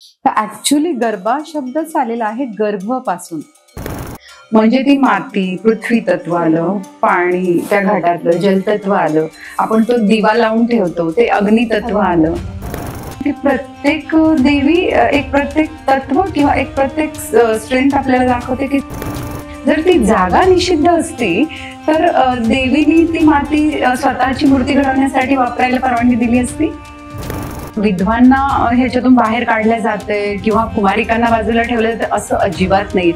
तर ऍक्च्युली गरबा शब्दच आलेला आहे गर्भ पासून, म्हणजे ती माती, पृथ्वी तत्व आलं, पाणी त्या घाटातलं जलतत्व आलं, आपण तो दिवा लावून ठेवतो ते अग्नितत्व आलं. प्रत्येक देवी एक प्रत्येक तत्व किंवा एक प्रत्येक स्ट्रेंथ आपल्याला दाखवते की जर ती जागा निषिद्ध असती तर देवीनी ती माती स्वतःची मूर्ती घडवण्यासाठी वापरायला परवानगी दिली असती. विधवांना ह्याच्यातून बाहेर काढल्या जाते किंवा कुमारिकांना बाजूला ठेवलं जातं असं अजिबात नाही.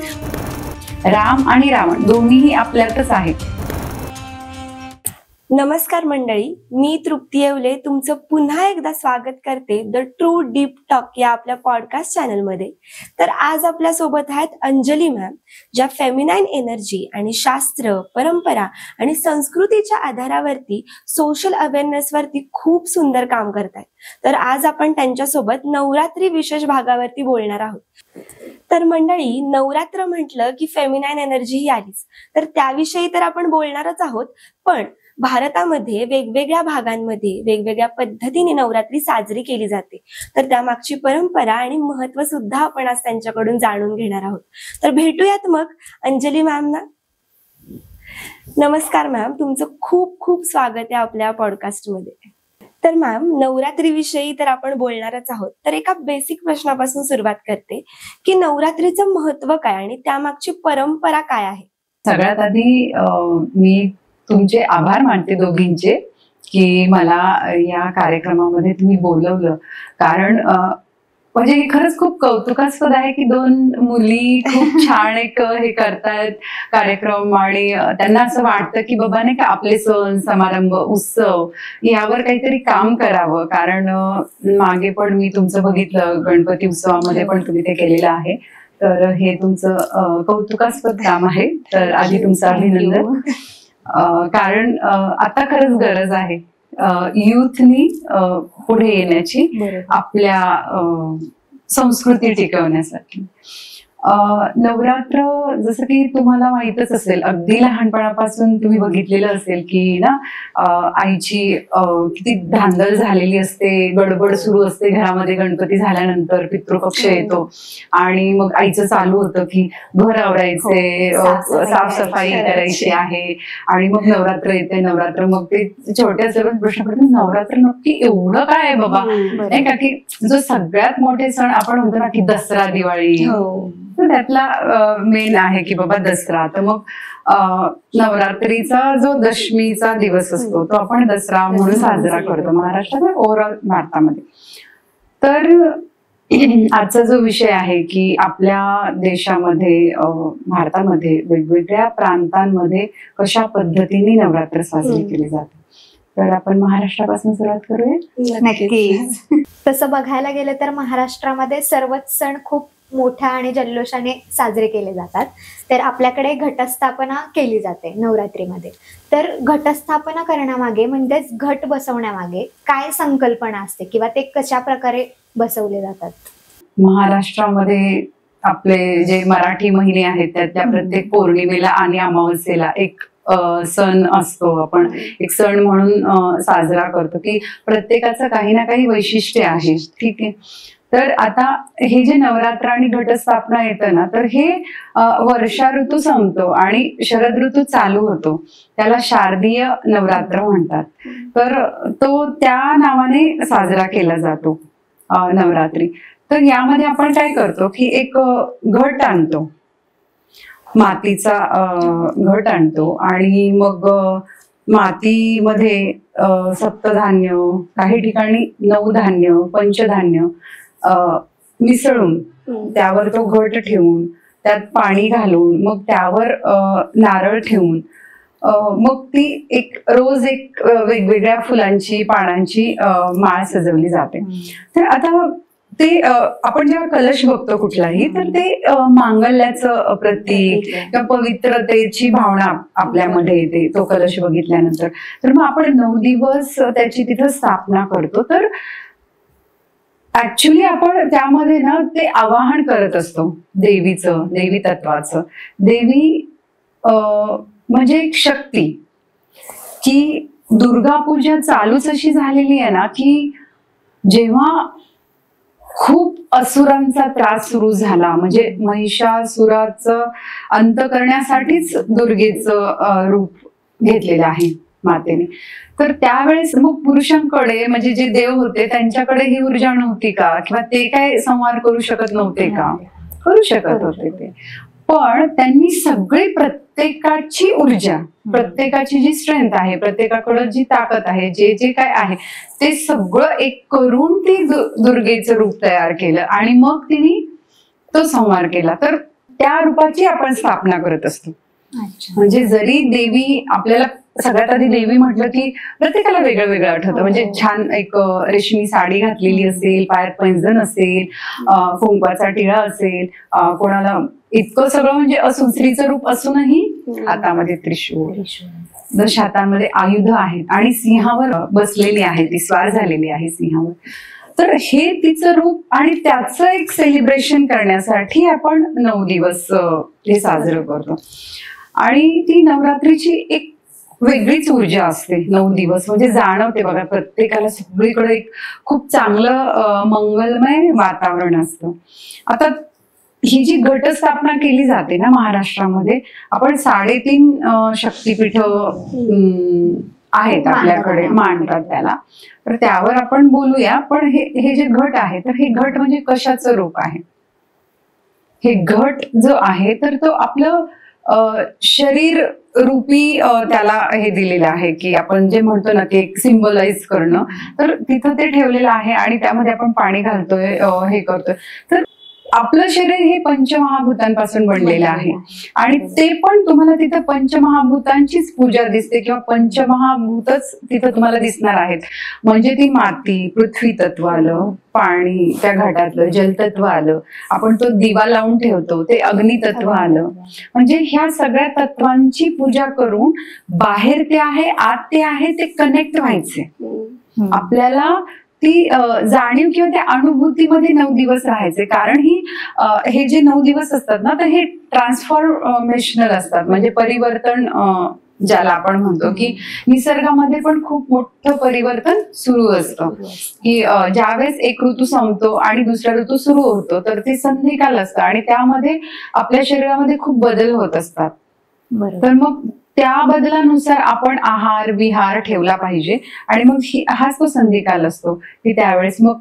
राम आणि रावण दोन्हीही आपल्यातच आहेत. नमस्कार मंडळी, मी तृप्ती येवले तुमचं पुन्हा एकदा स्वागत करते द ट्रू डीप टॉक या आपल्या पॉडकास्ट चॅनलमध्ये. तर आज आपल्या सोबत आहेत अंजली मॅम, ज्या फेमिनाईन एनर्जी आणि शास्त्र, परंपरा आणि संस्कृतीच्या आधारावरती सोशल अवेअरनेसवरती खूप सुंदर काम करतात. तर आज आपण त्यांच्यासोबत नवरात्री विशेष भागावरती बोलणार आहोत. तर मंडळी, नवरात्र म्हटलं की फेमिनाईन एनर्जी ही आलीच, तर त्याविषयी तर आपण बोलणारच आहोत. पण भारतामध्ये वेगवेगळ्या भागांमध्ये वेगवेगळ्या पद्धतीने नवरात्री साजरी केली जाते. तर त्यामागची परंपरा आणि महत्व सुद्धा आपण आज त्यांच्याकडून जाणून घेणार आहोत. तर भेटूयात मग अंजली मॅम ना. नमस्कार मॅम, तुमचं खूप खूप स्वागत आहे आपल्या पॉडकास्टमध्ये. तर मॅम, नवरात्री विषयी तर आपण बोलणारच आहोत. तर एका बेसिक प्रश्नापासून सुरुवात करते की नवरात्रीचं महत्व काय आणि त्यामागची परंपरा काय आहे. सगळ्यात आधी मी तुमचे आभार मानते दोघींचे की मला या कार्यक्रमामध्ये तुम्ही बोलवलं. कारण म्हणजे हे खरंच खूप कौतुकास्पद आहे की दोन मुली खूप छान एक हे करतायत कार्यक्रम आणि त्यांना असं वाटतं की बाबा नाही का आपले सण समारंभ उत्सव यावर काहीतरी काम करावं. कारण मागे पण मी तुमचं बघितलं, गणपती उत्सवामध्ये पण तुम्ही ते केलेलं आहे. तर हे तुमचं कौतुकास्पद काम आहे. तर आधी तुमचं अभिनंदन. कारण आता खरंच गरज आहे युथनी पुढे येण्याची, आपल्या संस्कृती टिकवण्यासाठी. नवरात्र जसं की तुम्हाला माहीतच असेल, अगदी लहानपणापासून तुम्ही बघितलेलं असेल की ना आईची किती धांदल झालेली असते, गडबड सुरू असते घरामध्ये. गणपती झाल्यानंतर पितृपक्ष येतो आणि मग आईचं चालू होतं की घर आवरायचे, साफसफाई करायची आहे आणि मग नवरात्र येते. नवरात्र मग ते छोटे असल्यावर प्रश्न पडतो, नवरात्र नक्की एवढं काय आहे बाबा, नाही का? की जो सगळ्यात मोठे सण आपण म्हणतो ना की दसरा दिवाळी, त्यातला मेन आहे की बाबा दसरा. तर मग नवरात्रीचा जो दशमीचा दिवस असतो तो आपण दसरा म्हणून साजरा करतो महाराष्ट्रात, ओव्हरऑल भारतामध्ये. तर आजचा जो विषय आहे की आपल्या देशामध्ये भारतामध्ये वेगवेगळ्या प्रांतांमध्ये कशा पद्धतीने नवरात्र साजरी केले जाते. तर आपण महाराष्ट्रापासून सुरुवात करूया. नक्कीच. तसं बघायला गेलं तर महाराष्ट्रामध्ये सर्वच सण खूप मोठ्या आणि जल्लोषाने साजरे केले जातात. तर आपल्याकडे घटस्थापना केली जाते नवरात्रीमध्ये. तर घटस्थापना करण्यामागे म्हणजेच घट बसवण्यामागे काय संकल्पना असते किंवा ते कशा प्रकारे बसवले जातात? महाराष्ट्रामध्ये आपले जे मराठी महिने आहेत त्या प्रत्येक पौर्णिमेला आणि अमावस्येला एक सण असतो. आपण एक सण म्हणून साजरा करतो की प्रत्येकाचं काही ना काही वैशिष्ट्य आहे. ठीक आहे. तर आता हे जे नवरात्र आणि घटस्थापना येतं ना, तर हे वर्षा ऋतू संपतो आणि शरद ऋतू चालू होतो, त्याला शारदीय नवरात्र म्हणतात. तर तो त्या नावाने साजरा केला जातो नवरात्री. तर यामध्ये आपण काय करतो की एक घट आणतो, मातीचा घट आणतो आणि मग मातीमध्ये सप्तधान्य, काही ठिकाणी नवधान्य, पंचधान्य मिसळून त्यावर तो घट ठेवून त्यात पाणी घालून मग त्यावर नारळ ठेवून मग ती एक रोज एक वेगवेगळ्या फुलांची पानांची माळ सजवली जाते. तर आता ते आपण जेव्हा कलश बघतो कुठलाही, तर ते मांगल्याचं प्रतीक किंवा पवित्रतेची भावना आपल्यामध्ये येते तो कलश बघितल्यानंतर. तर मग आपण 9 दिवस त्याची तिथं स्थापना करतो. तर ऍक्च्युली आपण त्यामध्ये ना ते आवाहन करत असतो देवीचं, देवी तत्वाचं. देवी म्हणजे एक शक्ती, की दुर्गा पूजा चालूच अशी झालेली आहे ना की जेव्हा खूप असुरांचा त्रास सुरू झाला, म्हणजे महिषासुराचं अंत करण्यासाठीच दुर्गेचं रूप घेतलेलं आहे मातेने. तर त्यावेळेस मग पुरुषांकडे म्हणजे जे देव होते त्यांच्याकडे ही ऊर्जा नव्हती का, किंवा ते काय संहार करू शकत नव्हते का? करू शकत होते ते, पण त्यांनी सगळी प्रत्येकाची ऊर्जा, प्रत्येकाची जी स्ट्रेंथ आहे, प्रत्येकाकडे जी ताकद आहे, जे जे काय आहे ते सगळं एक करून ती दुर्गेचं रूप तयार केलं आणि मग तिने तो संहार केला. तर त्या रूपाची आपण स्थापना करत असतो. म्हणजे जरी देवी, आपल्याला सगळ्यात आधी देवी म्हटलं की प्रत्येकाला वेगळं वेगळं आठवतं. म्हणजे छान एक रेशमी साडी घातलेली असेल, पायात पैंजण असेल, कुंकवाचा टिळा असेल, कोणाला इतकं सगळं म्हणजे असून, स्त्रीचं रूप असूनही हातामध्ये त्रिशूळ, दश हातांमध्ये आयुध आहेत आणि सिंहावर बसलेली आहे, ती स्वार झालेली आहे सिंहावर. तर हे तिचं रूप आणि त्याचं एक सेलिब्रेशन करण्यासाठी आपण 9 दिवस हे साजरं करतो. आणि ती नवरात्रीची एक वेगळीच ऊर्जा असते 9 दिवस, म्हणजे जाणवते बघा प्रत्येकाला, सगळीकडे एक खूप चांगलं मंगलमय वातावरण असतं. आता ही जी घटस्थापना केली जाते ना महाराष्ट्रामध्ये, आपण 3.5 शक्तिपीठ आहेत आपल्याकडे, मांडतात त्याला, तर त्यावर आपण बोलूया. पण हे जे घट आहे, तर हे घट म्हणजे कशाचं रूप आहे? हे घट जो आहे तर तो आपलं शरीर रूपी त्याला हे दिलेलं आहे, की आपण जे म्हणतो ना की सिम्बलाइज करणं, तर तिथं ते ठेवलेलं आहे आणि त्यामध्ये आपण पाणी घालतोय, हे करतोय. तर आपलं शरीर हे पंचमहाभूतांपासून बनलेलं आहे आणि ते पण तुम्हाला तिथं पंचमहाभूतांचीच पूजा दिसते किंवा पंचमहाभूतच तिथं तुम्हाला दिसणार आहेत. म्हणजे ती माती, पृथ्वी तत्व आलं, पाणी त्या घाटातलं, जलतत्व आलं, आपण तो दिवा लावून ठेवतो ते अग्नितत्व आलं. म्हणजे ह्या सगळ्या तत्वांची पूजा करून बाहेर ते आहे, आत ते आहे, ते कनेक्ट व्हायचे. आपल्याला ती जाणीव किंवा त्या अनुभूतीमध्ये 9 दिवस राहायचे. कारण हे जे 9 दिवस असतात ना, तर हे ट्रान्सफॉर्मेशनल असतात, म्हणजे परिवर्तन ज्याला आपण म्हणतो, की निसर्गामध्ये पण खूप मोठं परिवर्तन सुरू असतं. की ज्यावेळेस एक ऋतू संपतो आणि दुसरा ऋतू सुरू होतो, तर ते संधिकाल असतं आणि त्यामध्ये आपल्या शरीरामध्ये खूप बदल होत असतात. तर मग त्या बदलानुसार आपण आहार विहार ठेवला पाहिजे आणि मग हाच तो संधिकाल असतो की त्यावेळेस मग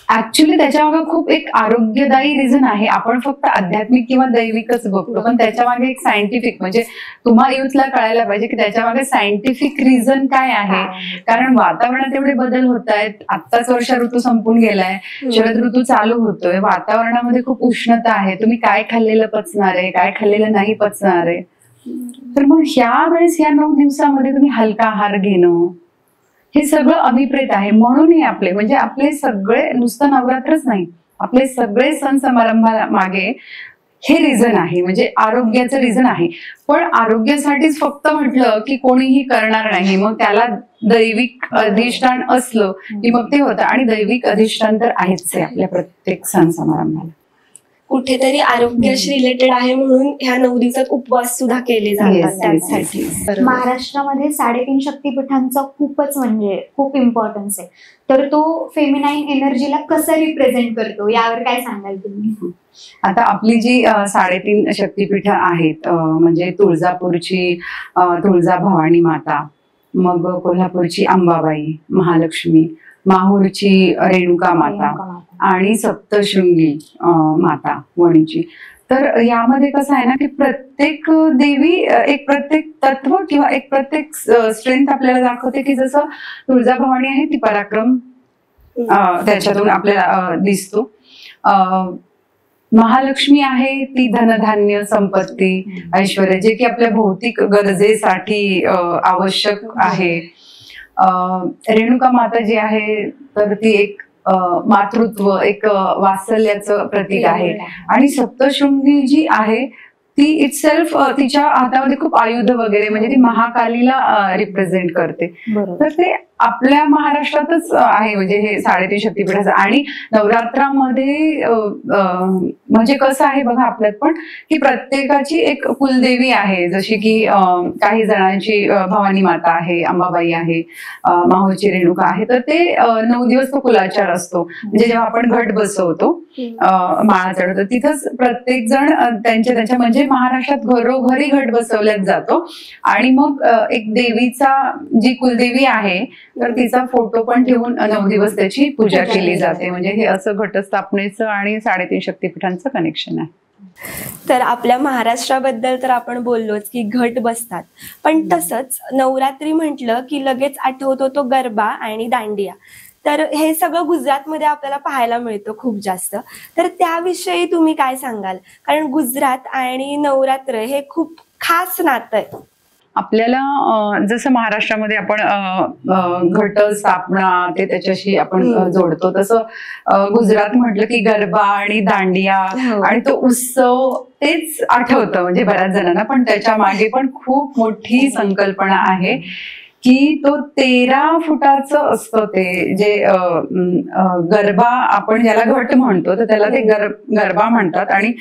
ऍक्च्युली त्याच्यामागे खूप एक आरोग्यदायी रिझन आहे. आपण फक्त आध्यात्मिक किंवा दैविकच बघतो, पण त्याच्यामागे एक सायंटिफिक, म्हणजे तुम्हा युथला कळायला पाहिजे की त्याच्यामागे सायंटिफिक रिझन काय आहे. कारण वातावरणात एवढे बदल होत आहेत, आत्ताच वर्षा ऋतू संपून गेलाय, शरद ऋतू चालू होतोय, वातावरणामध्ये खूप उष्णता आहे, तुम्ही काय खाल्लेलं पचणार आहे, काय खाल्लेलं नाही पचणार आहे. तर मग ह्या वेळेस ह्या 9 दिवसामध्ये तुम्ही हलका आहार घेणं हे सगळं अभिप्रेत आहे. म्हणून हे आपले सगळे, नुसतं नवरात्रच नाही, आपले सगळे सण समारंभा मागे हे रिझन आहे, म्हणजे आरोग्याचं रिझन आहे. पण आरोग्यासाठीच फक्त म्हटलं की कोणीही करणार नाही, मग त्याला दैविक अधिष्ठान असलं की मग ते होतं. आणि दैविक अधिष्ठान तर आहेच आहे आपल्या प्रत्येक सण समारंभाला. कुठेतरी आरोग्याशी रिलेटेड आहे म्हणून ह्या 9 दिवसात उपवास सुद्धा केले जातात त्यासाठी. महाराष्ट्रामध्ये 3.5 शक्तिपीठांचा खूपच म्हणजे खूप इम्पॉर्टन्स आहे. तर तो फेमिनाईन एनर्जीला कसं रिप्रेझेंट करतो यावर काय सांगाल तुम्ही? आता आपली जी 3.5 शक्तिपीठ आहेत, म्हणजे तुळजापूरची तुळजा भवानी माता, मग कोल्हापूरची अंबाबाई, महालक्ष्मी, माहूरची रेणुका माता आणि सप्तशृंगी माता वणीची. तर यामध्ये कसं आहे ना की प्रत्येक देवी एक प्रत्येक तत्व किंवा एक प्रत्येक स्ट्रेंथ आपल्याला दाखवते. की जसं तुळजाभवानी आहे ती पराक्रम त्याच्यातून आपल्याला दिसतो, महालक्ष्मी आहे ती धनधान्य, संपत्ती, ऐश्वर्य, जे की आपल्या भौतिक गरजेसाठी आवश्यक आहे. रेणुका माता जी आहे तर ती एक मातृत्व, एक वात्सल्याचं प्रतीक आहे. आणि सप्तशृंगी जी आहे ती इटसेल्फ, तिच्या हातामध्ये खूप आयुध वगैरे, म्हणजे ती महाकालीला रिप्रेझेंट करते. तर ते आपल्या महाराष्ट्रातच आहे म्हणजे हे 3.5 शक्तीपीठाचं. आणि नवरात्रामध्ये म्हणजे कसं आहे बघा आपल्यात पण की प्रत्येकाची एक कुलदेवी आहे. जशी की काही जणांची भवानी माता आहे, अंबाबाई आहे, माहूरची रेणुका आहे. तर ते 9 दिवस तो कुलाचार असतो. म्हणजे जेव्हा आपण घट बसवतो, माळा चढवतो, तिथंच प्रत्येक जण त्यांच्या म्हणजे महाराष्ट्रात घरोघरी घट बसवल्याच जातो. आणि मग एक देवीचा जी कुलदेवी आहे तर तिचा फोटो पण ठेवून 9 दिवस त्याची पूजा केली जाते. म्हणजे हे असं घटस्थापनेचं आणि 3.5 शक्तीपीठांचं कनेक्शन आहे. तर आपल्या महाराष्ट्राबद्दल तर आपण बोललोच की घट बसतात, पण तसंच नवरात्री म्हटलं की लगेच आठवतो तो गरबा आणि दांडिया. तर हे सगळं गुजरातमध्ये आपल्याला पाहायला मिळतं खूप जास्त. तर त्याविषयी तुम्ही काय सांगाल? कारण गुजरात आणि नवरात्र हे खूप खास नातं आहे. आपल्याला जसं महाराष्ट्रामध्ये आपण घट स्थापना ते त्याच्याशी आपण जोडतो, तसं गुजरात म्हटलं की गरबा आणि दांडिया आणि तो उत्सव तेच आठवतं म्हणजे बऱ्याच जणांना. पण त्याच्या मागे पण खूप मोठी संकल्पना आहे की तो 13 फुटाचं असतं ते जे गरबा आपण ज्याला घट म्हणतो तर त्याला ते गरबा म्हणतात. आणि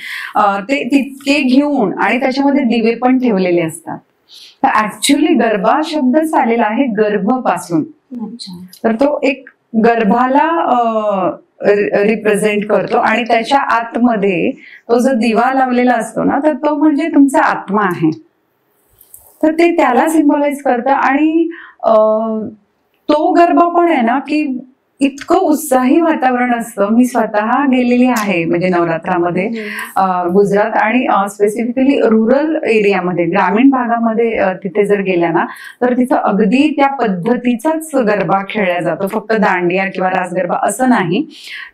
ते तितके घेऊन आणि त्याच्यामध्ये दिवे पण ठेवलेले असतात. तर ऍक्च्युली गरबा शब्दच आलेला आहे गर्भ पासून. तर तो एक गर्भाला रिप्रेझेंट करतो आणि त्याच्या आतमध्ये तो जो दिवा लावलेला असतो ना तर तो म्हणजे तुमचा आत्मा आहे. तर ते त्याला सिम्बॉलाइज करतं. आणि तो गरबा पण आहे ना की इतकं उत्साही वातावरण असतं. मी स्वतः गेलेली आहे म्हणजे नवरात्रामध्ये गुजरात आणि स्पेसिफिकली रुरल एरियामध्ये, ग्रामीण भागामध्ये तिथे जर गेल्या ना तर तिथं अगदी त्या पद्धतीचाच गरबा खेळला जातो. फक्त दांडिया किंवा रास गरबा असं नाही,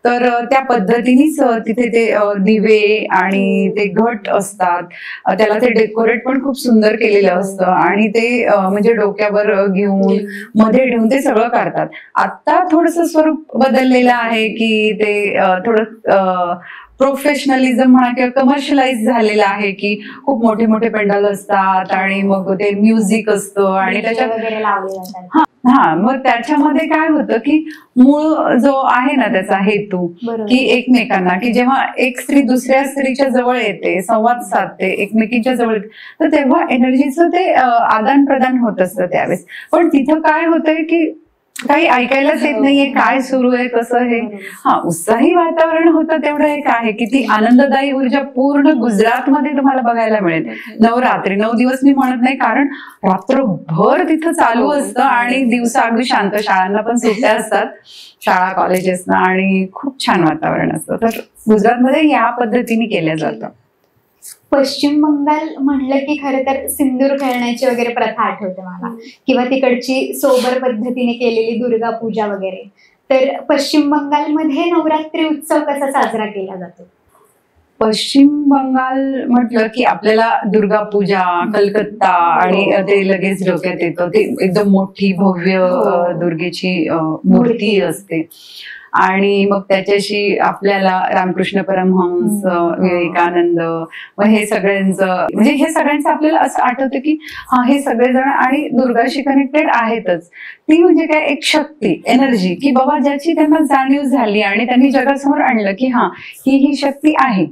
तर त्या पद्धतीनेच तिथे ते दिवे आणि ते घट असतात. त्याला ते डेकोरेट पण खूप सुंदर केलेलं असतं आणि ते म्हणजे डोक्यावर घेऊन मध्ये ठेवून ते सगळं करतात. आता थोडंसं स्वरूप बदललेलं आहे की ते थोडं प्रोफेशनलिझम म्हणा किंवा कमर्शियलाइज झालेलं आहे की खूप मोठे मोठे पेंडॉल असतात आणि मग ते म्युझिक असतं आणि त्याच्यात मग त्याच्यामध्ये काय होतं की मूळ जो आहे ना त्याचा हेतू की एकमेकांना की जेव्हा एक स्त्री दुसऱ्या स्त्रीच्या जवळ येते, संवाद साधते, एकमेकींच्या जवळ येते, तर तेव्हा एनर्जीचं ते आदान प्रदान होत असतं त्यावेळेस. पण तिथं काय होतंय की काही ऐकायलाच येत नाहीये काय सुरू आहे कसं हे. उत्साही वातावरण होतं तेवढं एक आहे की ती आनंददायी ऊर्जा पूर्ण गुजरातमध्ये तुम्हाला बघायला मिळेल. नवरात्री 9 दिवस मी म्हणत नाही कारण रात्रभर तिथं चालू असतं आणि दिवसा अगदी शांत, शाळांना पण सुट्ट्या असतात, शाळा कॉलेजेसना, आणि खूप छान वातावरण असतं. तर गुजरातमध्ये या पद्धतीने केलं जातं. पश्चिम बंगाल म्हणलं की खरं तर सिंदूर खेळण्याची वगैरे प्रथा आठवते मला, किंवा तिकडची सोबर पद्धतीने केलेली दुर्गा पूजा वगैरे. तर पश्चिम बंगालमध्ये नवरात्री उत्सव कसा साजरा केला जातो? पश्चिम बंगाल म्हटलं की आपल्याला दुर्गा पूजा, कलकत्ता आणि ते लगेच डोक्यात येतं. ते एकदम मोठी भव्य दुर्गेची मूर्ती असते आणि मग त्याच्याशी आपल्याला रामकृष्ण परमहंस, विवेकानंद, मग हे सगळ्यांचं म्हणजे हे सगळ्यांचं आपल्याला असं आठवतं की हे सगळेजण आणि दुर्गाशी कनेक्टेड आहेतच. ती म्हणजे काय एक शक्ती, एनर्जी की बाबा ज्याची त्यांना जाणीव झाली आणि त्यांनी जगासमोर आणलं की ही शक्ती आहे.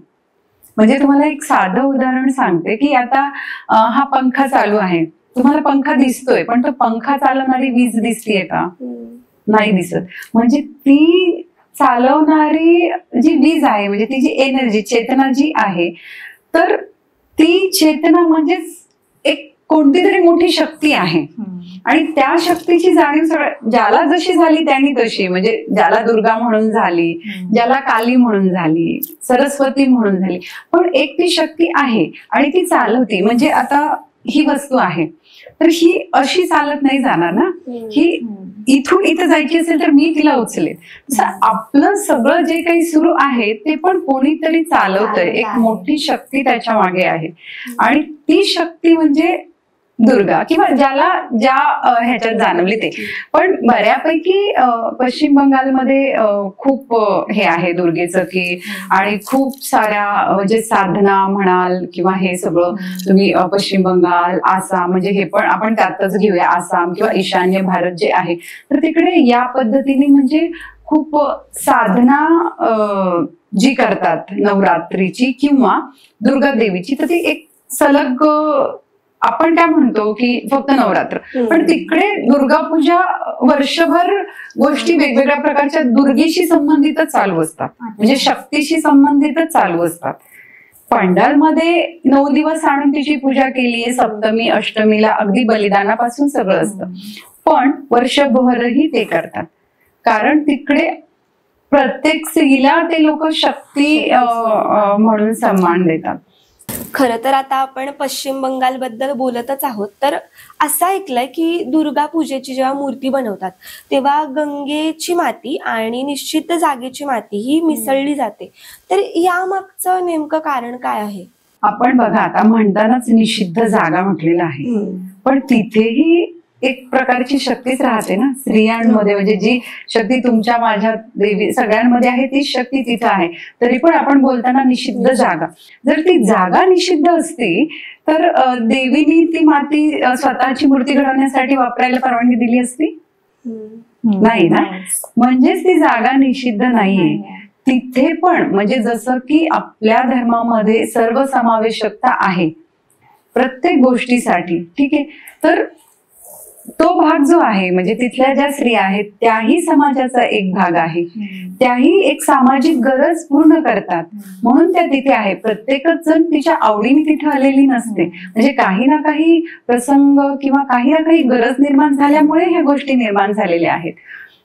म्हणजे तुम्हाला एक साधं उदाहरण सांगते की आता हा पंखा चालू आहे, तुम्हाला पंखा दिसतोय पण तो पंखा चालवणारी वीज दिसतीये का? नाही दिसत. म्हणजे ती चालवणारी जी वीज आहे म्हणजे ती जी एनर्जी, चेतना जी आहे, तर ती चेतना म्हणजेच एक कोणती तरी मोठी शक्ती आहे. आणि त्या शक्तीची जाणीव ज्याला जशी झाली त्यांनी तशी, म्हणजे ज्याला दुर्गा म्हणून झाली, ज्याला काली म्हणून झाली, सरस्वती म्हणून झाली, पण एक ती शक्ती आहे आणि ती चालवती. म्हणजे आता ही वस्तू आहे तर ही अशी चालत नाही जाणार ना, ही इथून इथं जायची असेल तर मी तिला उचलेन. आपलं सगळं जे काही सुरू आहे ते पण कोणीतरी चालवतंय, एक मोठी शक्ती त्याच्या मागे आहे. आणि ती शक्ती म्हणजे दुर्गा किंवा ज्या ह्याच्यात जाणवली ते. पण बऱ्यापैकी पश्चिम बंगालमध्ये खूप हे आहे दुर्गेचं की, आणि खूप साऱ्या म्हणजे साधना म्हणाल किंवा हे सगळं तुम्ही पश्चिम बंगाल, आसाम, म्हणजे हे पण आपण त्यातच घेऊया, आसाम किंवा ईशान्य भारत जे आहे, तर तिकडे या पद्धतीने म्हणजे खूप साधना जी करतात नवरात्रीची किंवा दुर्गा देवीची, तर ती एक सलग आपण काय म्हणतो की फक्त नवरात्र, पण तिकडे दुर्गा पूजा वर्षभर गोष्टी वेगवेगळ्या प्रकारच्या दुर्गेशी संबंधितच चालू असतात, म्हणजे शक्तीशी संबंधितच चालू असतात. पंडालमध्ये 9 दिवस आणून तिची पूजा केलीये, सप्तमी अष्टमीला अगदी बलिदानापासून सगळं असतं, पण वर्षभरही ते करतात, कारण तिकडे प्रत्येक स्त्रीला ते लोक शक्ती म्हणून सन्मान देतात. खरं तर आता आपण पश्चिम बंगाल बद्दल बोलतच आहोत, तर असं ऐकलंय की दुर्गा पूजेची जेव्हा मूर्ती बनवतात तेव्हा गंगेची माती आणि निश्चित जागेची माती ही मिसळली जाते, तर यामागचं नेमकं कारण काय आहे? आपण बघा, आता म्हणतानाच निषिद्ध जागा म्हटलेलं आहे, पण तिथेही एक प्रकारची शक्तीच राहते ना स्त्रियांमध्ये, म्हणजे जी शक्ती तुमच्या माझ्या देवी सगळ्यांमध्ये आहे तीच शक्ती तिथं आहे. तरी पण आपण बोलताना निषिद्ध जागा, जर ती जागा निषिद्ध असती तर देवीनी ती माती स्वतःची मूर्ती घडवण्यासाठी वापरायला परवानगी दिली असती? नाही ना, म्हणजेच ती जागा निषिद्ध नाहीये. तिथे पण म्हणजे जसं की आपल्या धर्मामध्ये सर्वसमावेशकता आहे प्रत्येक गोष्टीसाठी, ठीक आहे, तर तो भाग जो आहे म्हणजे तिथल्या ज्या स्त्रिया आहेत त्याही समाजाचा एक भाग आहे, त्याही एक सामाजिक गरज पूर्ण करतात, म्हणून त्या तिथे आहे. प्रत्येकच जण तिच्या आवडीने तिथे आलेली नसते, म्हणजे काही ना काही प्रसंग किंवा काही ना काही गरज निर्माण झाल्यामुळे ह्या गोष्टी निर्माण झालेल्या आहेत.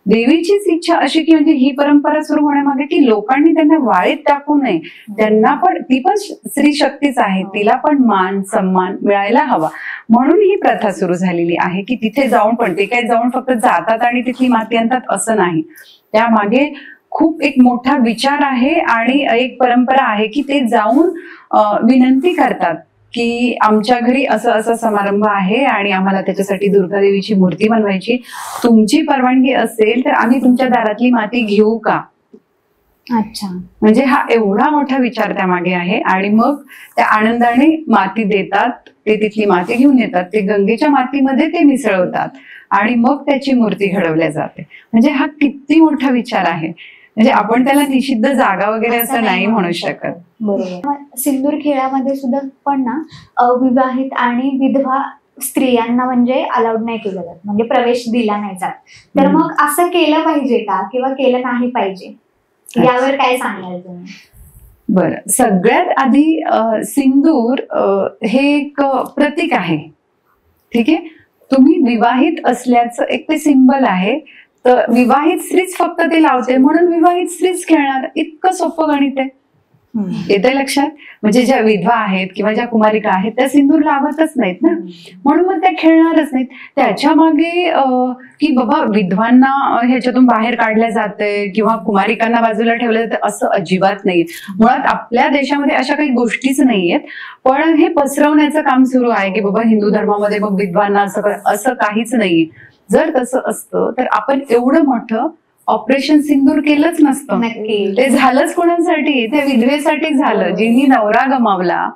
देवीचीच इच्छा अशी की म्हणजे ही परंपरा सुरू होण्यामागे की लोकांनी त्यांना वाळीत टाकू नये, त्यांना पण, ती पण स्त्री शक्तीच आहे, तिला पण मान सन्मान मिळायला हवा, म्हणून ही प्रथा सुरू झालेली आहे की तिथे जाऊन, पण ते काय जाऊन फक्त जातात आणि तिथली माती आणतात असं नाही, त्यामागे खूप एक मोठा विचार आहे आणि एक परंपरा आहे की ते जाऊन विनंती करतात की आमच्या घरी असं असं समारंभ आहे आणि आम्हाला त्याच्यासाठी दुर्गा देवीची मूर्ती बनवायची, तुमची परवानगी असेल तर आम्ही तुमच्या दारातली माती घेऊ का? अच्छा, म्हणजे हा एवढा मोठा विचार त्यामागे आहे. आणि मग त्या आनंदाने माती देतात, ते तिथली माती घेऊन येतात, ते गंगेच्या मातीमध्ये ते मिसळवतात आणि मग त्याची मूर्ती घडवल्या जाते. म्हणजे हा किती मोठा विचार आहे, म्हणजे आपण त्याला निषिद्ध जागा वगैरे असं नाही म्हणू शकत. बरोबर. सिंदूर खेळामध्ये सुद्धा पण ना अविवाहित आणि विधवा स्त्रियांना म्हणजे अलाउड नाही केलं जात, म्हणजे प्रवेश दिला नाही जात, तर मग असं केलं पाहिजे का किंवा केलं नाही पाहिजे, यावर काय सांगाल तुम्ही? बरं, सगळ्यात आधी सिंदूर हे एक प्रतीक आहे, ठीक आहे, तुम्ही विवाहित असल्याचं एक ते सिंबल आहे, तर विवाहित स्त्रीच फक्त ते लावते म्हणून विवाहित स्त्रीच खेळणार, इतकं सोपं गणित आहे. येते लक्षात? म्हणजे ज्या विधवा आहेत किंवा ज्या कुमारिका आहेत त्या सिंदूर लावतच नाहीत ना, म्हणून मग त्या खेळणारच नाहीत. त्याच्या मागे की बाबा विधवांना ह्याच्यातून बाहेर काढल्या जाते किंवा कुमारिकांना बाजूला ठेवलं जातं असं अजिबात नाहीये. मुळात आपल्या देशामध्ये अशा काही गोष्टीच नाहीयेत, पण हे पसरवण्याचं काम सुरू आहे की बाबा हिंदू धर्मामध्ये मग विधवांना असं काहीच नाहीये. जर तसं असतं तर आपण एवढं मोठं ऑपरेशन सिंदूर केलंच नसतं. ते झालंच कोणासाठी? त्या विधवेसाठी झालं, जिनी नवरा गमावला,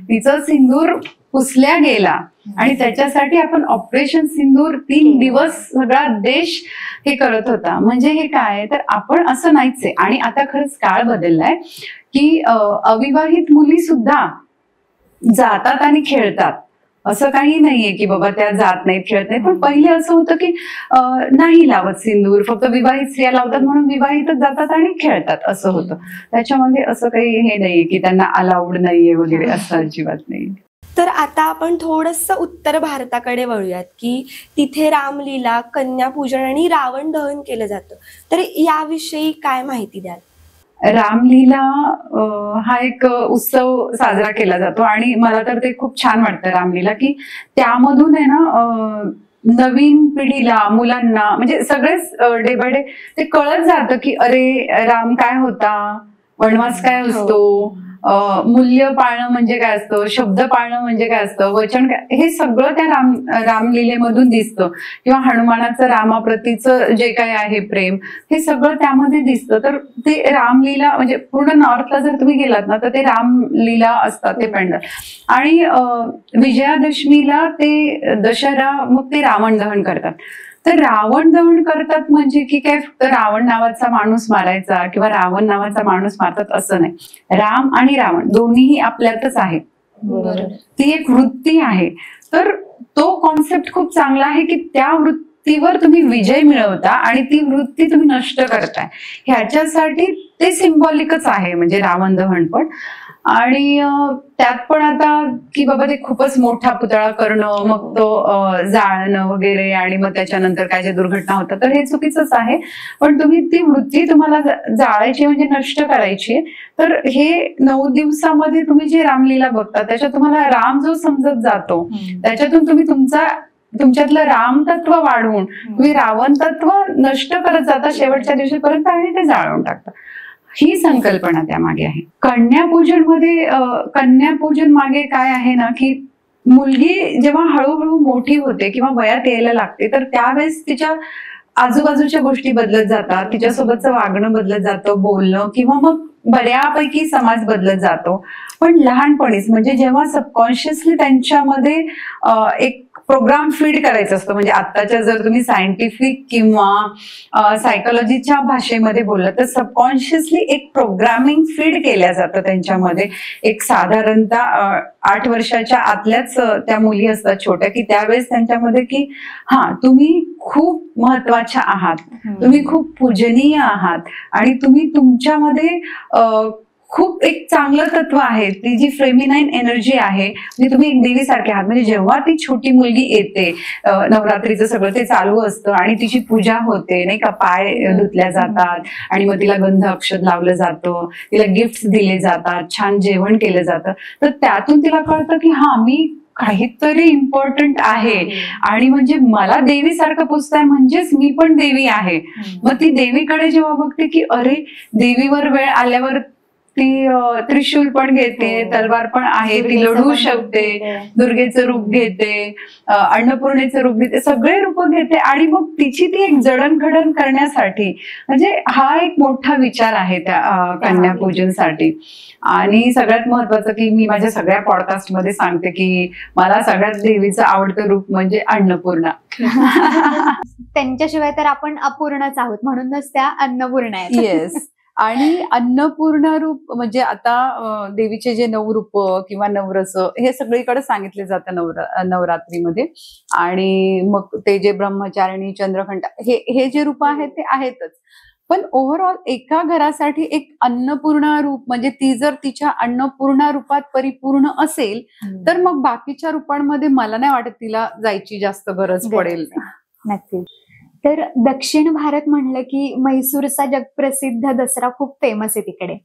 तिचं सिंदूर पुसल्या गेला आणि त्याच्यासाठी आपण ऑपरेशन सिंदूर 3 दिवस सगळा देश हे करत होता. म्हणजे हे काय, तर आपण असं नाहीच आहे. आणि आता खरंच काळ बदललाय की अविवाहित मुली सुद्धा जातात आणि खेळतात, असं काही नाहीये की बाबा त्या जात नाहीत, खेळत नाहीत. पण पहिले असं होतं की नाही लावत सिंदूर, फक्त विवाहित स्त्रिया लावतात म्हणून विवाहितच जातात आणि खेळतात, असं होतं. त्याच्यामध्ये असं काही हे नाहीये की त्यांना अलाउड नाहीये वगैरे, असं अजिबात नाही. तर आता आपण थोडंसं उत्तर भारताकडे वळूयात की तिथे रामलीला, कन्यापूजन आणि रावण दहन केलं जातं, तर याविषयी काय माहिती द्याल? रामलीला हा एक उत्सव साजरा केला जातो आणि मला तर ते खूप छान वाटतं रामलीला, की त्यामधून आहे ना नवीन पिढीला, मुलांना, म्हणजे सगळेच डे बाय डे ते कळत जातं की अरे राम काय होता, वनवास काय असतो, मूल्य पाळणं म्हणजे काय असतं, शब्द पाळणं म्हणजे काय असतं, वचन काय, हे सगळं त्या रामलीलेमधून दिसतं. किंवा हनुमानाचं रामाप्रतीचं जे काही आहे प्रेम, हे सगळं त्यामध्ये दिसतं. तर ते रामलीला म्हणजे पूर्ण नॉर्थला जर तुम्ही गेलात ना, तर ते रामलीला असतात ते पेंडल. आणि विजयादशमीला ते दशहरा, मग ते रावण दहन करतात. तर रावण दहन करतात म्हणजे की काय फक्त रावण नावाचा माणूस मारायचा किंवा रावण नावाचा माणूस मारतात असं नाही. राम आणि रावण दोन्हीही आपल्यातच आहेत. ती एक वृत्ती आहे. तर तो कॉन्सेप्ट खूप चांगला आहे की त्या वृत्तीवर तुम्ही विजय मिळवता आणि ती वृत्ती तुम्ही नष्ट करताय, ह्याच्यासाठी ते सिम्बॉलिकच आहे म्हणजे रावण दहन पण. आणि त्यात पण आता की बाबा ते खूपच मोठा पुतळा करणं, मग तो जाळणं वगैरे, आणि मग त्याच्यानंतर काय जे दुर्घटना होतात, तर हे चुकीचंच आहे. पण तुम्ही ती वृत्ती तुम्हाला जाळायची म्हणजे नष्ट करायची, तर हे 9 दिवसामध्ये तुम्ही जे रामलीला बघता त्याच्यात तुम्हाला राम जो समजत जातो, त्याच्यातून तुम्ही तुमच्यातलं राम तत्व वाढवून तुम्ही रावण तत्व नष्ट करत जाता शेवटच्या दिवशीपर्यंत, आणि ते जाळून टाकता. ही संकल्पना त्यामागे आहे. कन्यापूजन मागे काय आहे ना, की मुलगी जेव्हा हळूहळू मोठी होते किंवा वयात यायला लागते, तर त्यावेळेस तिच्या आजूबाजूच्या गोष्टी बदलत जातात, तिच्यासोबतचं वागणं बदलत जातं, बोलणं, किंवा मग बऱ्यापैकी समाज बदलत जातो. पण लहानपणीच म्हणजे जेव्हा सबकॉन्शियसली त्यांच्यामध्ये एक प्रोग्राम फीड करायचं असतं, म्हणजे आत्ताच्या जर तुम्ही सायंटिफिक किंवा सायकोलॉजीच्या भाषेमध्ये बोललं तर सबकॉन्शियसली एक प्रोग्रामिंग फीड केल्या जातं त्यांच्यामध्ये. एक साधारणतः 8 वर्षाच्या आतल्याच त्या मुली असतात छोट्या, की त्यावेळेस त्यांच्यामध्ये की हा तुम्ही खूप महत्वाच्या आहात, तुम्ही खूप पूजनीय आहात, आणि तुम्ही तुमच्यामध्ये खूप एक चांगलं तत्व आहे, ती जी फेमिनाईन एनर्जी आहे, म्हणजे तुम्ही एक देवीसारखे आहात. म्हणजे जेव्हा ती छोटी मुलगी येते, नवरात्रीचं सगळं ते चालू असतं आणि तिची पूजा होते नाही का, पाय धुतल्या जातात आणि मग तिला गंध अक्षत लावलं जातं, तिला गिफ्ट दिले जातात, छान जेवण केलं जातं, तर त्यातून तिला कळतं की हा मी काहीतरी इम्पॉर्टंट आहे, आणि म्हणजे मला देवीसारखं पुजताय म्हणजेच मी पण देवी आहे. मग ती देवीकडे जेव्हा बघते की अरे देवीवर वेळ आल्यावर ती त्रिशूल पण घेते, तलवार पण आहे, ती लढू शकते, दुर्गेचं रूप घेते, अन्नपूर्णेचं रूप घेते, सगळे रूप घेते, आणि मग तिची ती एक जडणघडण करण्यासाठी, म्हणजे हा एक मोठा विचार आहे त्या कन्यापूजनसाठी. आणि सगळ्यात महत्वाचं की मी माझ्या सगळ्या पॉडकास्ट मध्ये सांगते की मला सगळ्यात देवीचं आवडतं रूप म्हणजे अन्नपूर्णा. त्यांच्याशिवाय तर आपण अपूर्णच आहोत, म्हणूनच त्या अन्नपूर्णा आहेत. येस. आणि अन्नपूर्णा रूप म्हणजे आता देवीचे जे 9 रूप किंवा नवरस हे सगळीकडे सांगितले जातं नवरात्रीमध्ये. आणि मग ते जे ब्रह्मचारिणी, चंद्रघंटा, हे जे रूप आहेत ते आहेतच. पण ओव्हरऑल एका घरासाठी एक अन्नपूर्णा रूप म्हणजे ती जर तिच्या अन्नपूर्णा रूपात परिपूर्ण असेल, तर मग बाकीच्या रूपांमध्ये मला नाही वाटत तिला जायची जास्त गरज पडेल. नक्की. तर दक्षिण भारत म्हणलं की म्हैसूरचा जगप्रसिद्ध दसरा खूप फेमस आहे तिकडे.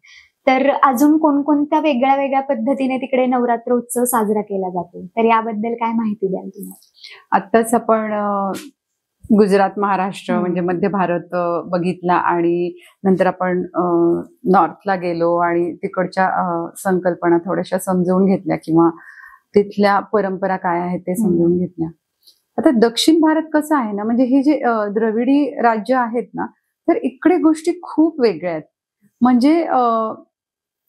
तर अजून कोणकोणत्या वेगळ्या वेगळ्या पद्धतीने तिकडे नवरात्र उत्सव साजरा केला जातो, तर याबद्दल काय माहिती द्याल तुम्ही? आत्ताच आपण गुजरात, महाराष्ट्र म्हणजे मध्य भारत बघितला, आणि नंतर आपण नॉर्थला गेलो आणि तिकडच्या संकल्पना थोड्याशा समजून घेतल्या किंवा तिथल्या परंपरा काय आहेत ते समजून घेतल्या. आता दक्षिण भारत कसं आहे ना, म्हणजे हे जे द्रविडी राज्य आहेत ना, तर इकडे गोष्टी खूप वेगळ्या आहेत. म्हणजे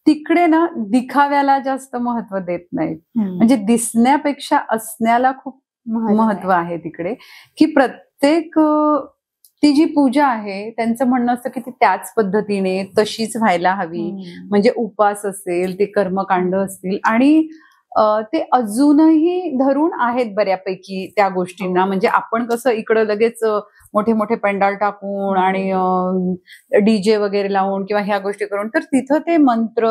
तिकडे ना दिखाव्याला जास्त महत्व देत नाहीत, म्हणजे दिसण्यापेक्षा असण्याला खूप महत्व आहे तिकडे. की प्रत्येक ती जी पूजा आहे त्यांचं म्हणणं असतं की ती त्याच पद्धतीने तशीच व्हायला हवी. म्हणजे उपास असेल, ते कर्मकांड असतील, आणि ते अजूनही धरून आहेत बऱ्यापैकी त्या गोष्टींना. म्हणजे आपण कसं इकडं लगेच मोठे मोठे पेंडाल टाकून आणि डीजे वगैरे लावून किंवा ह्या गोष्टी करून, तर तिथं ते मंत्र,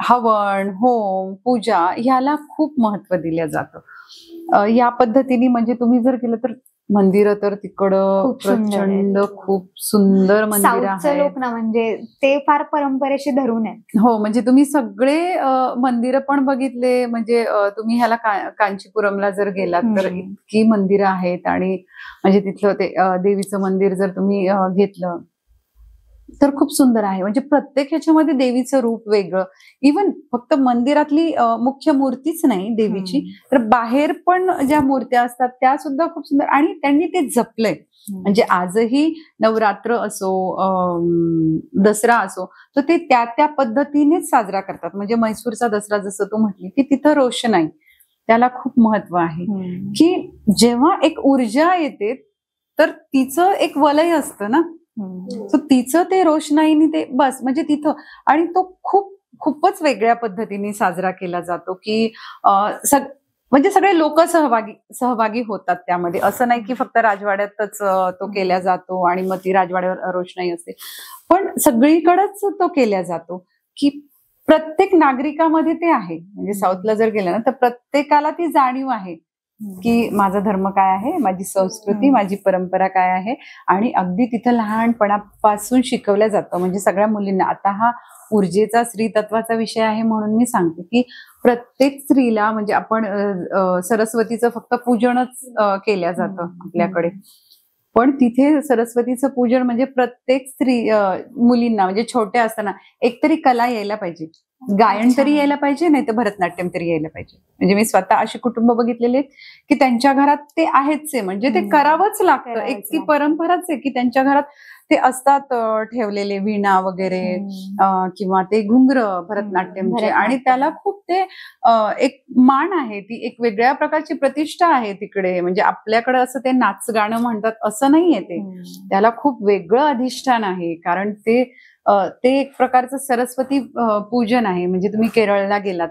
हवन, होम, पूजा ह्याला खूप महत्व दिलं जातं. या पद्धतीने म्हणजे तुम्ही जर केलं तर मंदिरं तर तिकडं प्रचंड खूप सुंदर मंदिर आहे. लोक ना म्हणजे ते फार परंपरेशी धरून आहे. हो, म्हणजे तुम्ही सगळे मंदिरं पण बघितले, म्हणजे तुम्ही ह्याला कांचीपुरमला जर गेलात तर इतकी मंदिरं आहेत. आणि म्हणजे तिथलं ते देवीचं मंदिर जर तुम्ही घेतलं तर खूप सुंदर आहे. म्हणजे प्रत्येक ह्याच्यामध्ये देवीचं रूप वेगळं. इव्हन फक्त मंदिरातली मुख्य मूर्तीच नाही देवीची, तर बाहेर पण ज्या मूर्त्या असतात त्या सुद्धा खूप सुंदर, आणि त्यांनी ते जपलंय. म्हणजे आजही नवरात्र असो, दसरा असो, तर ते त्या त्या पद्धतीनेच साजरा करतात. म्हणजे म्हैसूरचा दसरा जसं तू म्हटली की तिथं रोषणाई, त्याला खूप महत्व आहे. की जेव्हा एक ऊर्जा येते तर तिचं एक वलय असतं ना, सो तिचं ते रोषणाईने ते बस म्हणजे तिथं, आणि तो खूपच वेगळ्या पद्धतीने साजरा केला जातो. की म्हणजे सगळे लोक सहभागी होतात त्यामध्ये. असं नाही की फक्त राजवाड्यातच तो केला जातो आणि मग ती राजवाड्यावर रोषणाई असते, पण सगळीकडेच तो केला जातो. की प्रत्येक नागरिकामध्ये ते आहे. म्हणजे साऊथला जर गेलं ना तर प्रत्येकाला ती जाणीव आहे की माझा धर्म काय आहे, माझी संस्कृती, माझी परंपरा काय आहे. आणि अगदी तिथं लहानपणापासून शिकवलं जातं. म्हणजे सगळ्या मुलींना. आता हा ऊर्जेचा, स्त्री तत्वाचा विषय आहे म्हणून मी सांगते की प्रत्येक स्त्रीला, म्हणजे आपण सरस्वतीचं फक्त पूजनच केलं जातं आपल्याकडे, पण तिथे सरस्वतीचं पूजन म्हणजे प्रत्येक स्त्री मुलींना, म्हणजे छोट्या असताना एकतरी कला यायला पाहिजे, गायन तरी यायला पाहिजे, नाही तर भरतनाट्यम तरी यायला पाहिजे. म्हणजे मी स्वतः अशी कुटुंब बघितलेले की त्यांच्या घरात ते आहेच आहे, म्हणजे ते करावंच लागतं. एक ती परंपराच आहे की त्यांच्या घरात ते असतात ठेवलेले वीणा वगैरे, किंवा ते घुंगर भरतनाट्यमचे, आणि त्याला खूप ते एक मान आहे, ती एक वेगळ्या प्रकारची प्रतिष्ठा आहे तिकडे. म्हणजे आपल्याकडे असं ते नाच गाणं म्हणतात असं नाहीये ते, त्याला खूप वेगळं अधिष्ठान आहे. कारण ते एक प्रकारचं सरस्वती पूजन आहे. म्हणजे तुम्ही केरळला गेलात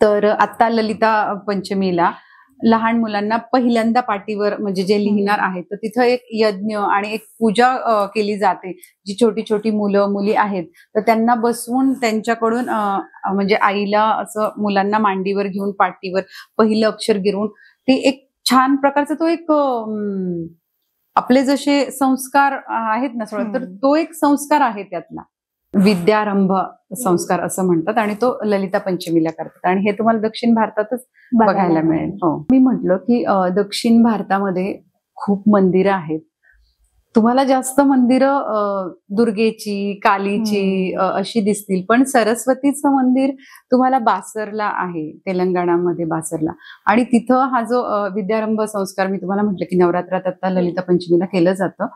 तर आता ललिता पंचमीला लहान मुलांना पहिल्यांदा पाटीवर, म्हणजे जे लिहिणार आहेत, तर तिथं एक यज्ञ आणि एक पूजा केली जाते. जी छोटी छोटी मुलं मुली आहेत तर त्यांना बसवून त्यांच्याकडून म्हणजे आईला असं मुलांना मांडीवर घेऊन पाटीवर पहिलं अक्षर गिरवून ते एक छान प्रकारचा तो एक आपले जसे संस्कार आहेत ना सगळं, तर तो एक संस्कार आहे त्यातला. विद्यारंभ संस्कार असं म्हणतात, आणि तो ललिता पंचमीला करतात. आणि हे तुम्हाला दक्षिण भारतातच बघायला मिळेल. हो, मी म्हटलं की दक्षिण भारतामध्ये खूप मंदिरं आहेत. तुम्हाला जास्त मंदिरं दुर्गेची, कालीची अशी दिसतील, पण सरस्वतीचं मंदिर तुम्हाला बासरला आहे, तेलंगणामध्ये बासरला. आणि तिथं हा जो विद्यारंभ संस्कार मी तुम्हाला म्हटलं की नवरात्रात आता ललिता पंचमीला केलं जातं,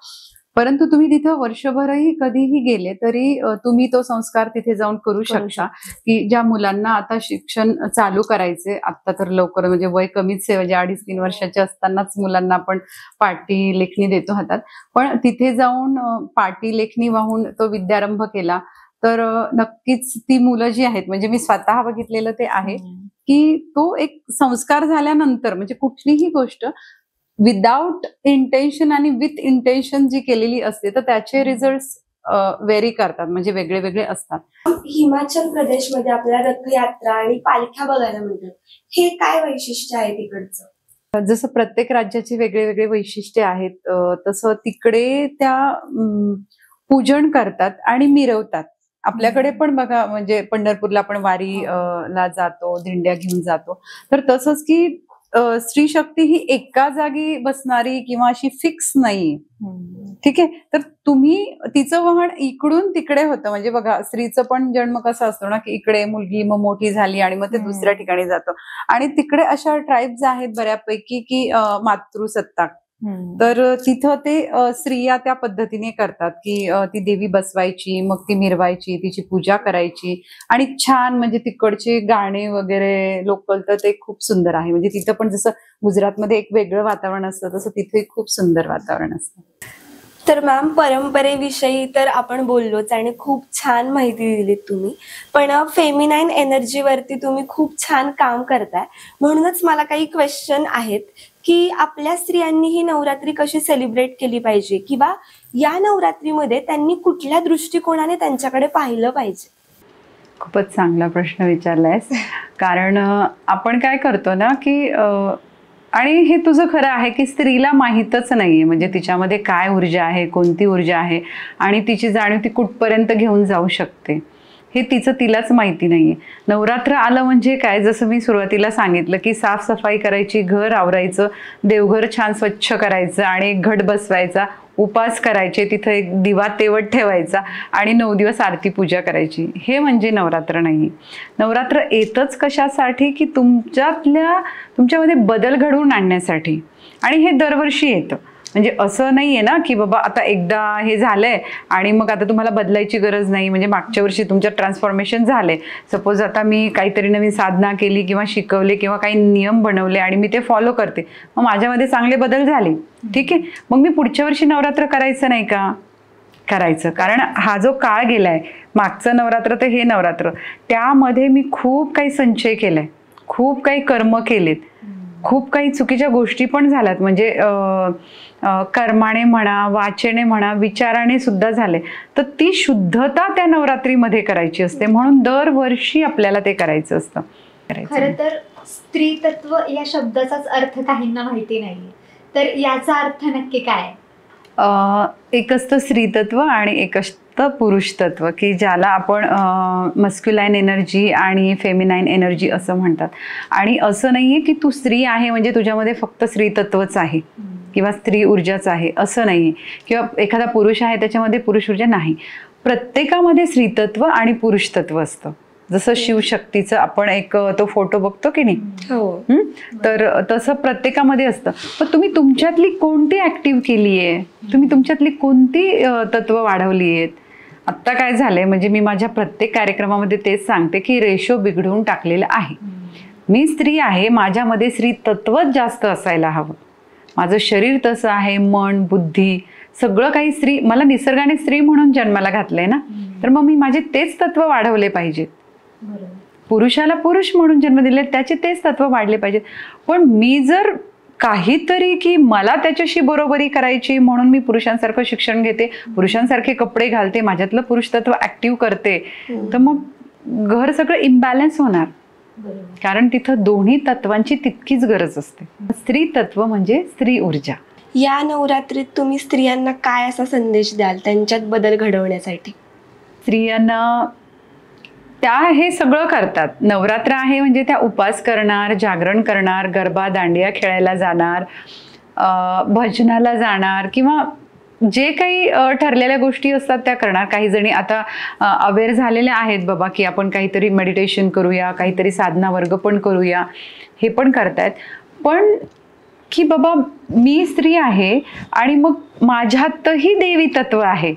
परंतु तुम्ही तिथं वर्षभरही कधीही गेले तरी तुम्ही तो संस्कार तिथे जाऊन करू शकता. की ज्या मुलांना आता शिक्षण चालू करायचे, आता तर लवकर, म्हणजे वय कमीच आहे, म्हणजे 2.5-3 वर्षाचे असतानाच मुलांना आपण पाटी लेखणी देतो हातात, पण तिथे जाऊन पाटी लेखणी वाहून तो विद्यारंभ केला तर नक्कीच ती मुलं जी आहेत, म्हणजे मी स्वतः बघितलेलं ते आहे की तो एक संस्कार झाल्यानंतर, म्हणजे कुठलीही गोष्ट विदाउट इंटेन्शन आणि विथ इंटेन्शन जी केलेली असते तर त्याचे रिझल्ट व्हेरी करतात, म्हणजे वेगळे वेगळे असतात. हिमाचल प्रदेशमध्ये आपल्याला रथयात्रा आणि पालख्या बघायला मिळतात. हे काय वैशिष्ट्य आहे तिकडचं? जसं प्रत्येक राज्याचे वेगळे वेगळे वैशिष्ट्य आहेत, तसं तिकडे त्या पूजन करतात आणि मिरवतात. आपल्याकडे पण बघा, म्हणजे पंढरपूरला आपण वारीला जातो, दिंड्या घेऊन जातो, तर तसंच की स्त्री शक्ती ही एका जागी बसणारी किंवा अशी फिक्स नाही. ठीक आहे, तर तुम्ही तिचं वहन इकडून तिकडे होतं. म्हणजे बघा, स्त्रीचं पण जन्म कसा असतो ना, की इकडे मुलगी मग मोठी झाली आणि मग ते दुसऱ्या ठिकाणी जातो, आणि तिकडे अशा ट्राईब्स आहेत बऱ्यापैकी की मातृसत्ताक, तर तिथं ते स्त्रिया त्या पद्धतीने करतात की ती देवी बसवायची, मग ती मिरवायची, तिची पूजा करायची, आणि छान म्हणजे तिकडचे गाणे वगैरे लोकल, तर ते खूप सुंदर आहे. म्हणजे तिथं पण जसं गुजरातमध्ये एक वेगळं वातावरण असतं तसं तिथे खूप सुंदर वातावरण असतं. तर मॅम, परंपरेविषयी तर आपण बोललोच आणि खूप छान माहिती दिलीत तुम्ही, पण फेमिनाईन एनर्जीवरती तुम्ही खूप छान काम करताय, म्हणूनच मला काही क्वेश्चन आहेत की आपल्या स्त्रियांनी ही नवरात्री कशी सेलिब्रेट केली पाहिजे, किंवा या नवरात्रीमध्ये त्यांनी कुठल्या दृष्टिकोनाने त्यांच्याकडे पाहिलं पाहिजे? खूपच चांगला प्रश्न विचारलायस. कारण आपण काय करतो ना की आणि हे तुझं खरं आहे की स्त्रीला माहीतच नाहीये, म्हणजे तिच्यामध्ये काय ऊर्जा आहे, कोणती ऊर्जा आहे, आणि तिची जाणीव ती कुठपर्यंत घेऊन जाऊ शकते हे तिलाच माहिती नाहीये. नवरात्र आलं म्हणजे काय, जसं मी सुरुवातीला सांगितलं की साफसफाई करायची, घर आवरायचं, देवघर छान स्वच्छ करायचं आणि एक घट बसवायचा, उपास करायचे, तिथं एक दिवा तेवत ठेवायचा आणि 9 दिवस आरती पूजा करायची. हे म्हणजे नवरात्र नाही. नवरात्र येतच कशासाठी की तुमच्यामध्ये बदल घडवून आणण्यासाठी. आणि हे दरवर्षी येतं. म्हणजे असं नाहीये ना की बाबा आता एकदा हे झालंय आणि मग आता तुम्हाला बदलायची गरज नाही. म्हणजे मागच्या वर्षी तुमचं ट्रान्सफॉर्मेशन झालंय, सपोज आता मी काहीतरी नवीन साधना केली किंवा शिकवले किंवा काही नियम बनवले आणि मी ते फॉलो करते, मग माझ्यामध्ये चांगले बदल झाले, ठीक आहे, मग मी पुढच्या वर्षी नवरात्र करायचं नाही का? करायचं. कारण हा जो काळ गेलाय, मागचं नवरात्र तर हे नवरात्र, त्यामध्ये मी खूप काही संचय केलाय, खूप काही कर्म केलेत, खूप काही चुकीच्या गोष्टी पण झाल्यात. म्हणजे कर्माने म्हणा, वाचेने म्हणा, विचाराने सुद्धा झाले. तर ती शुद्धता त्या नवरात्रीमध्ये करायची असते. म्हणून दरवर्षी आपल्याला ते करायचं असतं. खरं तर स्त्री तत्व या शब्दाचाच अर्थ काहींना माहिती नाहीये, तर याचा अर्थ नक्की काय? एक असतं स्त्रीतत्व आणि एक असतं पुरुष तत्व, की ज्याला आपण मस्क्युलाईन एनर्जी आणि फेमिनाईन एनर्जी असं म्हणतात. आणि असं नाहीये की तू स्त्री आहे म्हणजे तुझ्यामध्ये फक्त स्त्रीतत्वच आहे किंवा स्त्री ऊर्जाच आहे, असं नाही. किंवा एखादा पुरुष आहे त्याच्यामध्ये पुरुष ऊर्जा नाही. प्रत्येकामध्ये स्त्रीतत्व आणि पुरुष तत्व असतं. जसं शिवशक्तीचं आपण एक तो फोटो बघतो की नाही, तर तसं प्रत्येकामध्ये असतं. पण तुम्ही तुमच्यातली कोणती ऍक्टिव्ह केली आहे, तुम्ही तुमच्यातली कोणती तत्व वाढवली आहेत. आत्ता काय झालंय, म्हणजे मी माझ्या प्रत्येक कार्यक्रमामध्ये तेच सांगते की रेशो बिघडवून टाकलेला आहे. मी स्त्री आहे, माझ्यामध्ये स्त्री तत्वच जास्त असायला हवं. माझं शरीर तसं आहे, मन, बुद्धी सगळं काही स्त्री, मला निसर्गाने स्त्री म्हणून जन्माला घातलंय ना, तर मग मी माझे तेच तत्व वाढवले पाहिजेत. पुरुषाला पुरुष म्हणून जन्म दिले, त्याचे तेच तत्व वाढले पाहिजेत. पण मी जर काहीतरी की मला त्याच्याशी बरोबरी करायची म्हणून मी पुरुषांसारखं शिक्षण घेते, पुरुषांसारखे कपडे घालते, माझ्यातलं पुरुष तत्व ऍक्टिव्ह करते, तर मग घर सगळं इम्बॅलन्स होणार. कारण तिथं दोन्ही तत्वांची तितकीच गरज असते. स्त्री तत्व म्हणजे स्त्री ऊर्जा. या नवरात्रीत तुम्ही स्त्रियांना काय असा संदेश द्याल त्यांच्यात बदल घडवण्यासाठी? स्त्रियांना त्या हे सगळं करतात. नवरात्र आहे म्हणजे त्या उपास करणार, जागरण करणार, गरबा दांडिया खेळायला जाणार, भजनाला जाणार किंवा जे काही ठरलेल्या गोष्टी असतात त्या करणार. काही जणी आता अवेअर झालेल्या आहेत बाबा की आपण काहीतरी मेडिटेशन करूया, काहीतरी साधना वर्ग पण करूया, हे पण करतायत. पण की बाबा मी स्त्री आहे आणि मग माझ्यातही देवी तत्व आहे.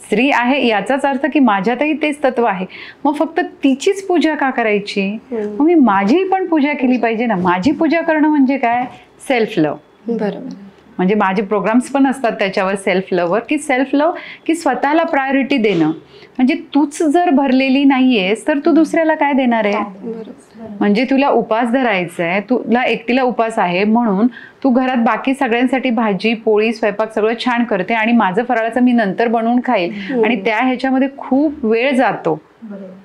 स्त्री आहे याचाच अर्थ की माझ्यातही तेच तत्व आहे, मग फक्त तिचीच पूजा का करायची? मग मी माझी पण पूजा केली पाहिजे ना. माझी पूजा करणं म्हणजे काय? Self love. बरोबर. म्हणजे माझे प्रोग्राम्स पण असतात त्याच्यावर सेल्फ लव्हवर, की सेल्फ लव्ह की स्वतःला प्रायोरिटी देणं. म्हणजे तूच जर भरलेली नाहीयेस तर तू दुसऱ्याला काय देणार आहे? म्हणजे तुला उपास धरायचा आहे, तुला एकटीला उपास आहे म्हणून तू घरात बाकी सगळ्यांसाठी भाजी पोळी स्वयंपाक सगळं छान करते आणि माझं फराळाचं मी नंतर बनवून खाईल आणि त्या ह्याच्यामध्ये खूप वेळ जातो,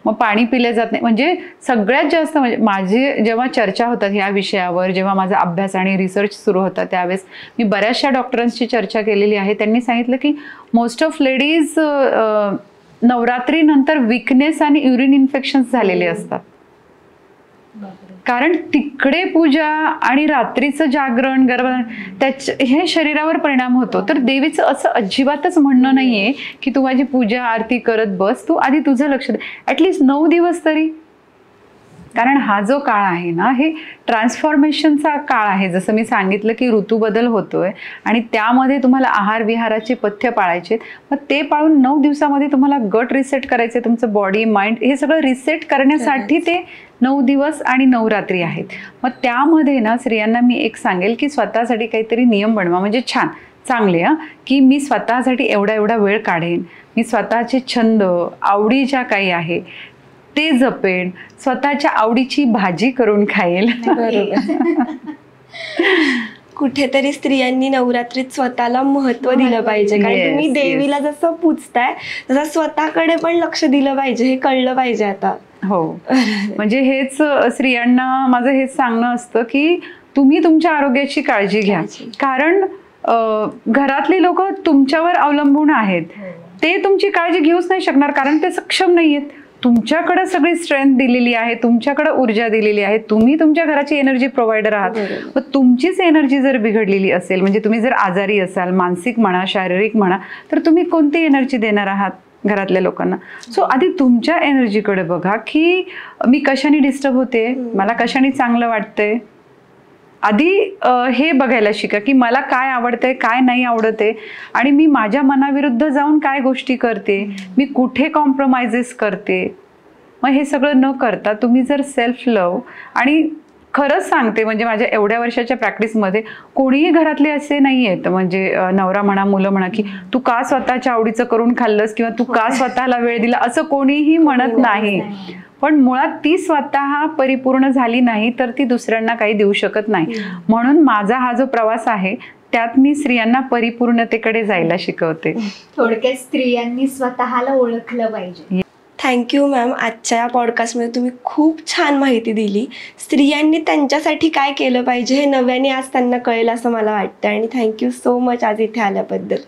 मग पाणी पिले जात नाही. म्हणजे सगळ्यात जास्त म्हणजे माझी जेव्हा चर्चा होतात ह्या विषयावर, जेव्हा माझा अभ्यास आणि रिसर्च सुरू होता त्यावेळेस मी बऱ्याचशा डॉक्टरांशी चर्चा केलेली आहे. त्यांनी सांगितलं की मोस्ट ऑफ लेडीज नवरात्रीनंतर विकनेस आणि युरिन इन्फेक्शन्स झालेले असतात. कारण तिकडे पूजा आणि रात्रीचं जागरण गरबा हे शरीरावर परिणाम होतो. तर देवीचं असं अजिबातच म्हणणं नाहीये की तू माझी पूजा आरती करत बस, तू आधी तुझं लक्ष दे, ॲटलिस्ट 9 दिवस तरी. कारण हा जो काळ आहे ना, हे ट्रान्सफॉर्मेशनचा काळ आहे. जसं मी सांगितलं की ऋतू बदल होतोय आणि त्यामध्ये तुम्हाला आहार विहाराचे पथ्य पाळायचे. मग ते पाळून 9 दिवसामध्ये तुम्हाला गट रिसेट करायचे, तुमचं बॉडी माइंड हे सगळं रिसेट करण्यासाठी ते 9 दिवस आणि नवरात्री आहेत. मग त्यामध्ये ना स्त्रियांना मी एक सांगेल की स्वतःसाठी काहीतरी नियम बनवा. म्हणजे छान चांगले की मी स्वतःसाठी एवढा एवढा वेळ काढेन, मी स्वतःचे छंद आवडी ज्या काही आहे ते जपेन, स्वतःच्या आवडीची भाजी करून खाईल. कुठेतरी स्त्रियांनी नवरात्रीत स्वतःला महत्व दिलं पाहिजे. कारण तुम्ही देवीला जसं पूजताय तसं स्वतःकडे पण लक्ष दिलं पाहिजे, हे कळलं पाहिजे आता. हो, म्हणजे हेच स्त्रियांना माझं हेच सांगणं असतं की तुम्ही तुमच्या आरोग्याची काळजी घ्या. कारण घरातली लोक तुमच्यावर अवलंबून आहेत, ते तुमची काळजी घेऊच नाही शकणार कारण ते सक्षम नाहीयेत. तुमच्याकडे सगळी स्ट्रेंथ दिलेली आहे, तुमच्याकडे ऊर्जा दिलेली आहे, तुम्ही तुमच्या घराची एनर्जी प्रोव्हायडर आहात. मग तुमचीच एनर्जी जर बिघडलेली असेल, म्हणजे तुम्ही जर आजारी असाल, मानसिक म्हणा शारीरिक म्हणा, तर तुम्ही कोणती एनर्जी देणार आहात घरातल्या लोकांना? सो आधी तुमच्या एनर्जीकडे बघा की मी कशाने डिस्टर्ब होते, मला कशाने चांगलं वाटतंय. आधी हे बघायला शिका की मला काय आवडतंय, काय नाही आवडत आहे, आणि मी माझ्या मनाविरुद्ध जाऊन काय गोष्टी करते, मी कुठे कॉम्प्रोमाइजेस करते. मग हे सगळं न करता तुम्ही जर सेल्फ लव्ह, आणि खरंच सांगते म्हणजे माझ्या एवढ्या वर्षाच्या प्रॅक्टिसमध्ये कोणीही घरातले असे नाही आहेत, म्हणजे नवरा म्हणा मुलं म्हणा, की तू का स्वतःच्या आवडीचं करून खाल्लंस किंवा तू का स्वतःला वेळ दिला, असं कोणीही म्हणत नाही. पण मुळात ती स्वतः परिपूर्ण झाली नाही तर ती दुसऱ्यांना काही देऊ शकत नाही. म्हणून माझा हा जो प्रवास आहे त्यात मी स्त्रियांना परिपूर्णतेकडे जायला शिकवते. थोडक्यात स्त्रियांनी स्वतःला ओळखलं पाहिजे. Thank you ma'am. आजच्या या पॉडकास्टमध्ये तुम्ही खूप छान माहिती दिली. स्त्रियांनी त्यांच्यासाठी काय केलं पाहिजे हे नव्याने आज त्यांना कळेल असं मला वाटतं, आणि थँक्यू सो मच आज इथे आल्याबद्दल.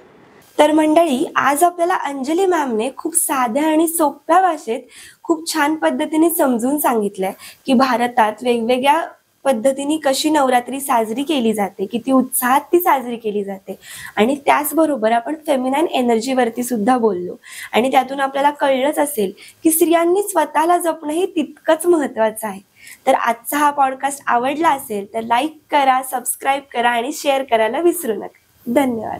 तर मंडळी, आज आपल्याला अंजली मॅमने खूप साध्या आणि सोप्या भाषेत खूप छान पद्धतीने समजून सांगितलंय की भारतात वेगवेगळ्या पद्धतीने कशी नवरात्री साजरी केली जाते, किती उत्साहात ती साजरी केली जाते, आणि त्याचबरोबर आपण फेमिनाईन एनर्जीवरती सुद्धा बोललो. आणि त्यातून आपल्याला कळलंच असेल की स्त्रियांनी स्वतःला जपणं हे तितकंच महत्त्वाचं आहे. तर आजचा हा पॉडकास्ट आवडला असेल तर लाईक करा, सबस्क्राईब करा आणि शेअर करायला विसरू नका. धन्यवाद.